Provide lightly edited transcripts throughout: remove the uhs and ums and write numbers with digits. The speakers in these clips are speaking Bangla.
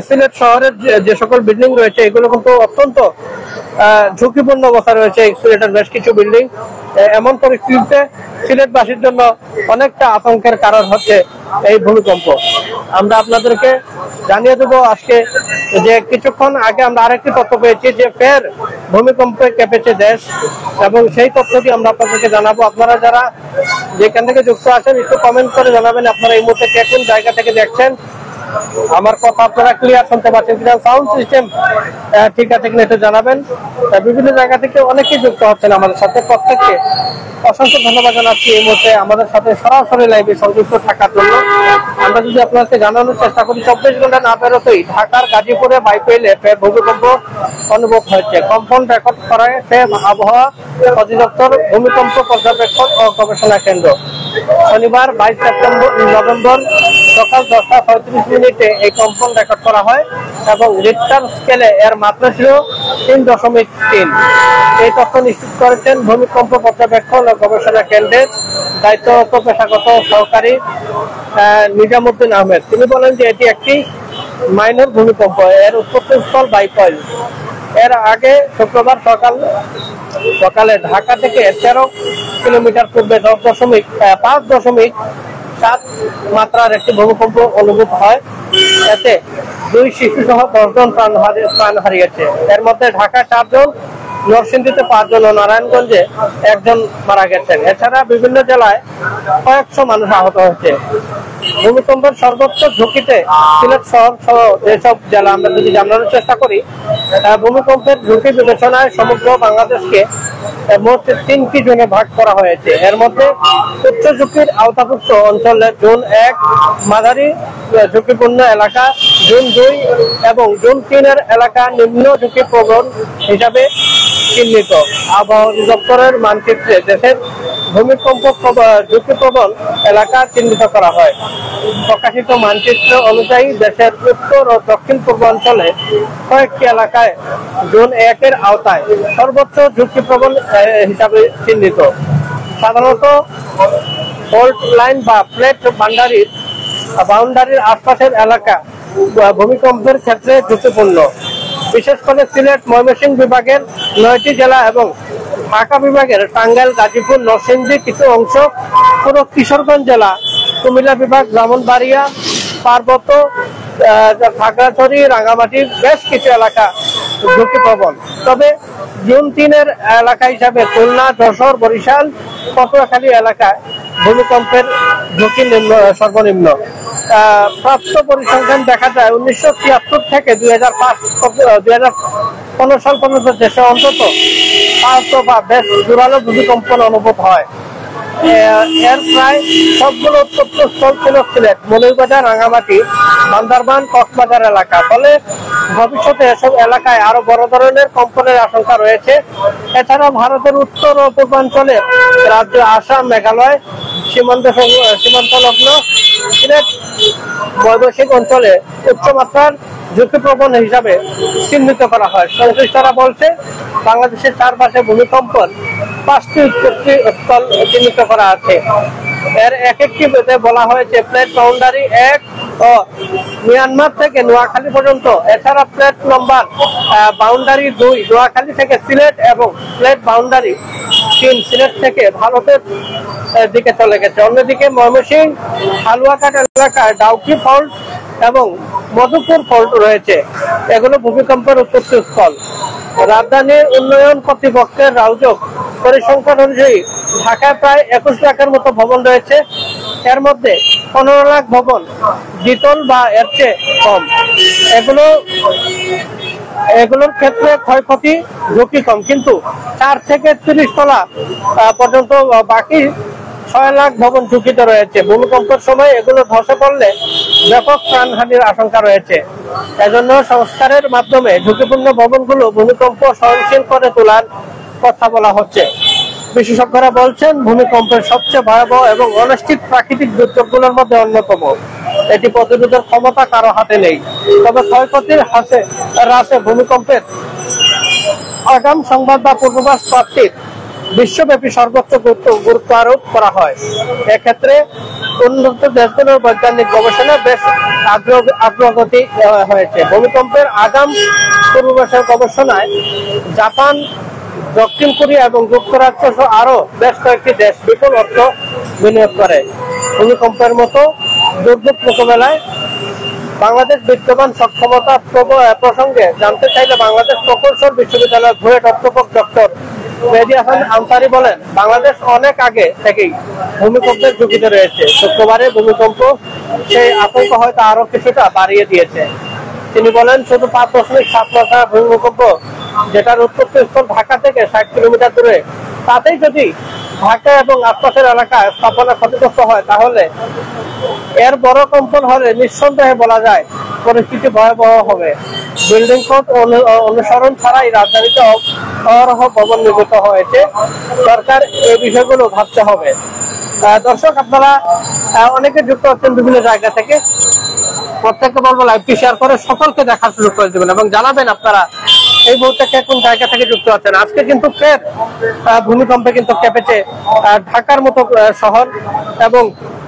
সিলেট শহরের যে সকল বিল্ডিং রয়েছে এগুলো কিন্তু অত্যন্ত ঝুঁকিপূর্ণ অবস্থা রয়েছে। সিলেটের বেশ কিছু বিল্ডিং, এমন পরিস্থিতিতে সিলেটবাসীর জন্য অনেকটা আতঙ্কের কারণ হচ্ছে এই ভূমিকম্প। আমরা আপনাদেরকে জানিয়ে দেবো আজকে যে কিছুক্ষণ আগে আমরা আরেকটি তথ্য পেয়েছি যে ফের ভূমিকম্পে কেঁপেছে দেশ, এবং সেই তথ্যটি আমরা আপনাদেরকে জানাবো। আপনারা যারা যেখান থেকে যুক্ত আছেন একটু কমেন্ট করে জানাবেন আপনারা এই মুহূর্তে কোন জায়গা থেকে দেখছেন, আমার কথা আপনারা ক্লিয়ার শুনতে পাচ্ছেন কিনা, সাউন্ড সিস্টেম ঠিক আছে কিনা একটু জানাবেন। বিভিন্ন জায়গা থেকে অনেকেই যুক্ত হচ্ছেন আমাদের সাথে, প্রত্যেককে অসংখ্য ধন্যবাদ জানাচ্ছি এই মুহূর্তে আমাদের সাথে সরাসরি লাইভে সংযুক্ত থাকার জন্য। আমরা যদি আপনাকে জানানোর চেষ্টা করি, 24 ঘন্টা না পেরোতেই ঢাকার গাজীপুরে বাইপেলে ফের ভূমিকম্প অনুভব হয়েছে। কম্পন রেকর্ড করায় ফের আবহাওয়া অধিদপ্তর ভূমিকম্প পর্যবেক্ষণ ও গবেষণা কেন্দ্র। শনিবার 22 নভেম্বর সকাল 10:35 এই কম্পন রেকর্ড করা হয় এবং রিক্টার স্কেলে এর মাত্রা ছিল 3.3। এই তথ্য নিশ্চিত করেছেন ভূমিকম্প পর্যবেক্ষণ ও গবেষণা কেন্দ্রের দায়িত্বরত পেশাগত সহকারী নিজামুদ্দিন আহমেদ। তিনি বলেন যে এটি একটি মাইনর ভূমিকম্প, এর উৎপত্তিস্থল বাইপয়েল। এর আগে শুক্রবার সকালে ঢাকা থেকে 13 কিলোমিটার পূর্বে 5.7 মাত্রার একটি ভূমিকম্প অনুভূত হয়। এতে 2 শিশু সহ 10 জন প্রাণ হারিয়েছে। এর মধ্যে ঢাকা 4 জন, নরসিংদীতে 5 জন ও নারায়ণগঞ্জে 1 জন মারা গেছেন। এছাড়া বিভিন্ন জেলায় কয়েকশো মানুষ আহত হয়েছে। ভূমিকম্পের সর্বোচ্চ ঝুঁকিতে সিলেট শহর সহ যেসব জেলা আমরা যদি জানানোর চেষ্টা করি, ভূমিকম্পের ঝুঁকি বিবেচনায় সমগ্র বাংলাদেশকে মোট 3টি জোনে ভাগ করা হয়েছে। এর মধ্যে উচ্চ ঝুঁকির আওতাভুক্ত অঞ্চলে জোন 1, মাঝারি ঝুঁকিপূর্ণ এলাকা জোন 2 এবং জোন 3 এর এলাকা নিম্ন ঝুঁকিপ্রবণ হিসাবে চিহ্নিত। আবহাওয়া অধিদপ্তরের মানচিত্রে দেশের ভূমিকম্প ঝুঁকিপ্রবণ এলাকা চিহ্নিত করা হয়। প্রকাশিত মানচিত্র অনুযায়ী দেশের উত্তর ও দক্ষিণ পূর্বাঞ্চলে কয়েকটি এলাকায় জোন 1 এর আওতায় সর্বোচ্চ ঝুঁকিপ্রবণ হিসাবে চিহ্নিত। সাধারণত ফল্ট লাইন বা প্লেট বাউন্ডারির আশপাশের এলাকা ভূমিকম্পের ক্ষেত্রে ঝুঁকিপূর্ণ। বিশেষ করে সিলেট, ময়মনসিংহ বিভাগের 9টি জেলা এবং ঢাকা বিভাগের টাঙ্গাইল, গাজীপুর, নরসিংদী কিছু অংশ, পুরো কিশোরগঞ্জ জেলা, কুমিল্লা বিভাগ, ব্রাহ্মণবাড়িয়া, পার্বত্য, খাগড়াছড়ি, রাঙ্গামাটির বেশ কিছু এলাকা ঝুঁকিপ্রবণ। তবে জোন 3 এর এলাকা হিসাবে খুলনা, যশোর, বরিশাল, পটুয়াখালী এলাকায় ভূমিকম্পের ঝুঁকি সর্বনিম্ন। প্রাপ্ত পরিসংখ্যান দেখা যায় 1973 থেকে 2015 সাল পর্যন্ত দেশে অন্তত 5 বা বেশ জোরালো ভূমিকম্প অনুভূত হয়। এর প্রায় সবগুলো উৎপত্তিস্থল ছিল সিলেট, মৌলভীবাজার, রাঙ্গামাটি, বান্দরবান, কক্সবাজার এলাকা। ফলে ভবিষ্যতে এসব এলাকায় আরো বড় ধরনের কম্পনের আশঙ্কা রয়েছে। এছাড়া ভারতের উত্তর ও পূর্বাঞ্চলে রাজ্য আসাম, মেঘালয় সীমান্তলগ্ন সিলেট, ময়মনসিংহ অঞ্চলে উচ্চমাত্রার ঝুঁকিপ্রবণ হিসাবে চিহ্নিত করা হয়। সংশ্লিষ্টরা বলছে বাংলাদেশের চারপাশে ভূমিকম্পের 5টি উৎপত্তি স্থল চিহ্নিত করা আছে। এর এক একটি বলা হয়েছে প্লেট বাউন্ডারি 1 ও মিয়ানমার থেকে নোয়াখালী পর্যন্ত। এছাড়া প্লেট নম্বর বাউন্ডারি 2 নোয়াখালী থেকে সিলেট এবং প্লেট বাউন্ডারি 3 সিলেট থেকে ভারতের দিকে চলে গেছে। অন্যদিকে ময়মনসিংহ, হালুয়াঘাট এলাকায় ডাউকি ফল্ট এবং মধুপুর ফল্ট রয়েছে। এগুলো ভূমিকম্পের উৎপত্তি স্থল। রাজধানীর উন্নয়ন কর্তৃপক্ষের রাউজক পরিসংখ্যান অনুযায়ী ঢাকায় প্রায় 21 লাখের মতো ভবন রয়েছে। এর মধ্যে 15 লাখ ভবন দ্বিতল বা এর চেয়ে কম। এগুলোর ক্ষেত্রে ক্ষয়ক্ষতি ঝুঁকি কম, কিন্তু 4 থেকে 30 তলা পর্যন্ত বাকি 6 লাখ ভবন ঝুঁকিতে রয়েছে। ভূমিকম্পের সময় এগুলো ধসে পড়লে ব্যাপক প্রাণহানির আশঙ্কা রয়েছে। এজন্য সংস্কারের মাধ্যমে ঝুঁকিপূর্ণ ভবনগুলো ভূমিকম্প সহনশীল করে তোলার কথা বলা হচ্ছে। বিশেষজ্ঞরা বলছেন ভূমিকম্পের সবচেয়ে ভয়াবহ এবং অনিশ্চিত প্রাকৃতিক দুর্যোগগুলোর মধ্যে অন্যতম। এটি প্রতিরোধের ক্ষমতা কারো হাতে নেই। তবে ক্ষয়ক্ষতির হ্রাসে ভূমিকম্পের আগাম সংবাদ বা পূর্বাভাস প্রাপ্তির বিশ্বব্যাপী সর্বোচ্চ গুরুত্ব আরোপ করা হয়। এক্ষেত্রে উন্নত দেশগুলোর বৈজ্ঞানিক গবেষণা বেশ অগ্রগতি হয়েছে। ভূমিকম্পের আগাম পূর্বাভাসের গবেষণায় জাপান, দক্ষিণ কোরিয়া এবং যুক্তরাষ্ট্র সহ আরো বেশ কয়েকটি দেশ বিপুল অর্থ বিনিয়োগ করে। ভূমিকম্পের মতো দুর্যোগ মোকাবেলায় বাংলাদেশ বিদ্যমান সক্ষমতা প্রসঙ্গে জানতে চাইলে বাংলাদেশ প্রকৌশল বিশ্ববিদ্যালয়ের বুয়েট অধ্যাপক ডক্টর মেহেদী হাসান আনসারী বলেন, বাংলাদেশ অনেক আগে থেকেই ভূমিকম্পের ঝুঁকিতে রয়েছে। শুক্রবারে ভূমিকম্প সেই আতঙ্ক হয়তো আরো কিছুটা বাড়িয়ে দিয়েছে। তিনি বলেন, শুধু 5.7 মাত্রার ভূমিকম্প, যেটার উৎপত্তিস্থল ঢাকা থেকে 60 কিলোমিটার দূরে, তাতেই যদি ঢাকা এবং আশপাশের এলাকায় স্থাপনা ক্ষতিগ্রস্ত হয়, তাহলে এর বড় কম্পন হলে নিঃসন্দেহে বলা যায় পরিস্থিতি ভয়াবহ হবে। বিল্ডিং কোড অনুসরণ ছাড়াই রাজধানীতে অহরহ ভবন নির্মিত হয়েছে। সরকার এই বিষয়গুলো ভাবতে হবে। দর্শক, আপনারা অনেকে যুক্ত হচ্ছেন বিভিন্ন জায়গা থেকে। প্রত্যেককে বলবো লাইভটি শেয়ার করে সকলকে দেখার সুযোগ করে দেবেন এবং জানাবেন আপনারা এই মুহূর্তে কোন জায়গা থেকে যুক্ত আছেন। আজকে কিন্তু ফের ভূমিকম্পে কিন্তু কেঁপেছে ঢাকার মতো শহর এবং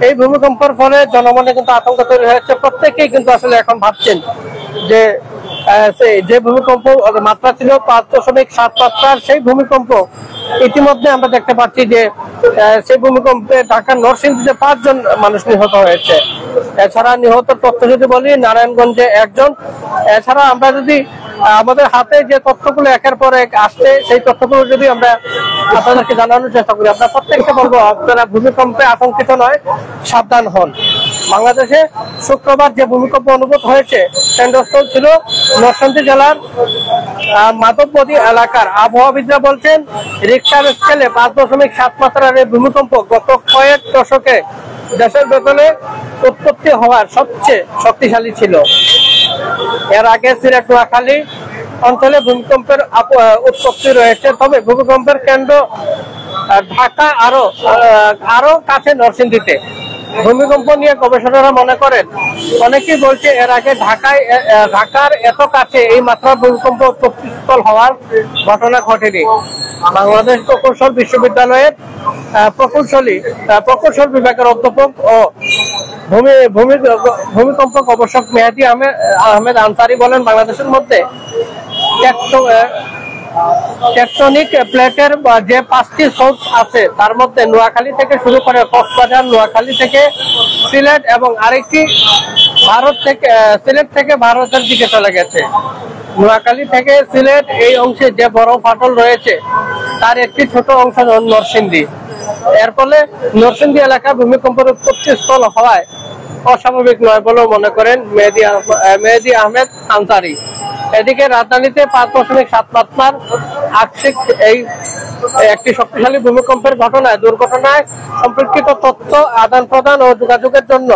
এই ভূমিকম্পের ফলে জনমনে কিন্তু আতঙ্ক তৈরি হয়েছে। প্রত্যেকেই কিন্তু আসলে এখন ভাবছেন যে ভূমিকম্প মাত্রা ছিল 5.7 মাত্রার, সেই ভূমিকম্প ইতিমধ্যে আমরা দেখতে পাচ্ছি যে সেই ভূমিকম্পে ঢাকার নরসিংদীতে 5 জন মানুষ নিহত হয়েছে। এছাড়া নিহতের তথ্য যদি বলি, নারায়ণগঞ্জে 1 জন। এছাড়া আমরা যদি আমাদের হাতে যে তথ্যগুলো একের পর এক আসছে, সেই তথ্যগুলো যদি আমরা আপনাদেরকে জানানোর চেষ্টা করি, আপনারা প্রত্যেককে বলবো আপনারা ভূমিকম্পে আতঙ্কিত নয়, সাবধান হন। বাংলাদেশে শুক্রবার যে ভূমিকম্প অনুভূত হয়েছে, কেন্দ্রস্থল ছিল নরসিংদী জেলার মাধবপদী এলাকার। আবহাওয়াবিদরা বলছেন, রিক্টার স্কেলে 5.7 মাত্রার এই ভূমিকম্প গত কয়েক দশকে দেশের ভেতরে উৎপত্তি হওয়ার সবচেয়ে শক্তিশালী ছিল। এর আগে সিলেট, নোয়াখালী অঞ্চলে ভূমিকম্পের উৎপত্তি রয়েছে, তবে ভূমিকম্পের কেন্দ্র ঢাকা আরো কাছে নরসিংদীতে। ভূমিকম্প নিয়ে গবেষকরা মনে করেন, অনেকেই বলছে এর আগে ঢাকার এত কাছে এই মাত্রার ভূমিকম্প উৎপত্তিস্থল হওয়ার ঘটনা ঘটেনি। বাংলাদেশ প্রকৌশল বিশ্ববিদ্যালয়ের প্রকৌশল বিভাগের অধ্যাপক ও ভূমিকম্প গবেষক মেহেদী আহমেদ আনসারী বলেন, বাংলাদেশের মধ্যে টেকটনিক প্লেটের যে 5টি সোর্স আছে, তার মধ্যে নোয়াখালী থেকে শুরু করে কক্সবাজার, নোয়াখালী থেকে সিলেট এবং আরেকটি সিলেট থেকে ভারতের দিকে চলে গেছে। নোয়াখালী থেকে সিলেট এই অংশে যে বড় ফাটল রয়েছে, তার একটি ছোট অংশ নরসিংদী। এর ফলে নরসিংদী এলাকা ভূমিকম্পের উৎপত্তিস্থল হওয়ায় অস্বাভাবিক নয় বলেও মনে করেন মেহেদী আহমেদ আনসারী। এদিকে রাজধানীতে 5.7 মাত্রার আকস্মিক একটি শক্তিশালী ভূমিকম্পের দুর্ঘটনায় সম্পর্কিত তথ্য আদান প্রদান ও যোগাযোগের জন্য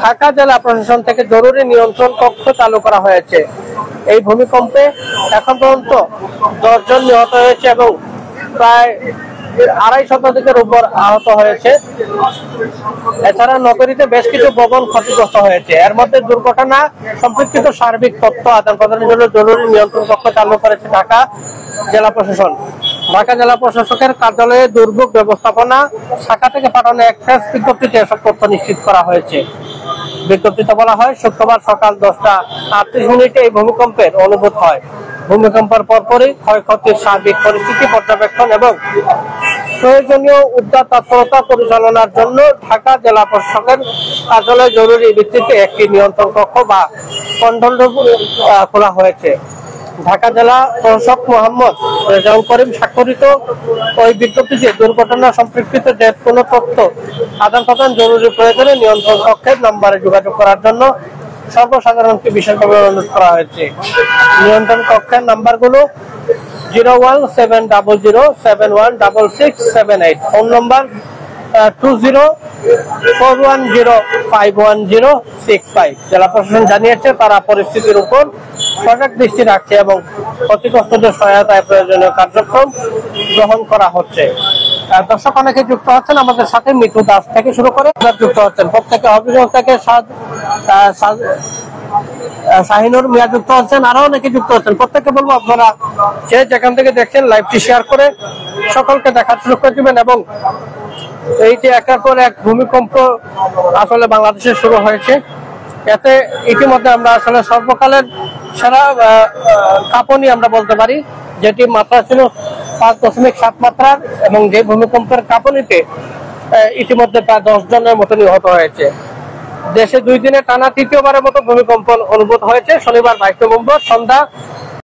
ঢাকা জেলা প্রশাসন থেকে জরুরি নিয়ন্ত্রণ কক্ষ চালু করা হয়েছে। এই ভূমিকম্পে এখন পর্যন্ত 10 জন নিহত হয়েছে এবং প্রায় 250 শতাধিকের উপর আহত হয়েছে। এছাড়া নগরীতে বেশ কিছু ভবন ক্ষতিগ্রস্ত হয়েছে। এর মধ্যে দুর্ঘটনা সম্পর্কিত সার্বিক তথ্য আদান প্রদানের জন্য জরুরি নিয়ন্ত্রণ কক্ষ চালু করেছে ঢাকা জেলা প্রশাসন। ঢাকা জেলা প্রশাসকের কার্যালয়ে দুর্যোগ ব্যবস্থাপনা শাখা থেকে পাঠানো এক প্রেস বিজ্ঞপ্তিতে এসব তথ্য নিশ্চিত করা হয়েছে। বিজ্ঞপ্তিতে বলা হয়, শুক্রবার সকাল 10:38 এই ভূমিকম্পের অনুভূত হয়। ভূমিকম্পের পরপরই ক্ষয়ক্ষতির সার্বিক পরিস্থিতি পর্যবেক্ষণ এবং প্রয়োজনীয় উদ্ধার তৎপরতা পরিচালনার জন্য ঢাকা জেলা প্রশাসকের কার্যালয়ে জরুরি ভিত্তিতে একটি নিয়ন্ত্রণ কক্ষ বা কন্ট্রোল রুম খোলা হয়েছে। ঢাকা জেলা প্রশাসক মোহাম্মদ রেজাউল করিম স্বাক্ষরিত ওই বিজ্ঞপ্তিতে দুর্ঘটনা সম্পর্কিত যে কোনো তথ্য আদান প্রদান জরুরি প্রয়োজনে নিয়ন্ত্রণ কক্ষের নম্বরে যোগাযোগ করার জন্য সর্বসাধারণকে বিশেষভাবে অনুরোধ করা হয়েছে। নিয়ন্ত্রণ কক্ষের নাম্বারগুলো 01700716678, ফোন নম্বর 2041051065। জেলা প্রশাসন জানিয়েছে, তারা পরিস্থিতির উপর সজাগ দৃষ্টি রাখছে এবং ক্ষতিগ্রস্তদের সহায়তায় প্রয়োজনীয় কার্যক্রম গ্রহণ করা হচ্ছে। দর্শক অনেকে যুক্ত হচ্ছেন আমাদের সাথে, মিঠু দাস থেকে শুরু করে যুক্ত হচ্ছেন, প্রত্যেকে অভিযোগ থেকে শাহিনুর মিয়া যুক্ত হচ্ছেন, আরো অনেকে যুক্ত হচ্ছেন। প্রত্যেককে বলবো আপনারা যে যেখান থেকে দেখছেন লাইভটি শেয়ার করে সকলকে দেখার সুযোগ করে দিবেন। এবং এই যে একের পর এক ভূমিকম্প আসলে বাংলাদেশে শুরু হয়েছে, এতে ইতিমধ্যে আমরা আসলে সর্বকালের সেরা কাঁপুনি আমরা বলতে পারি, যেটি মাত্রা ছিল 5.7 মাত্রার, এবং যে ভূমিকম্পের কাঁপুনিতে ইতিমধ্যে প্রায় 10 জনের মতো নিহত হয়েছে। দেশে 2 দিনে টানা তৃতীয়বারের মতো ভূমিকম্প অনুভূত হয়েছে। শনিবার 22 নভেম্বর সন্ধ্যা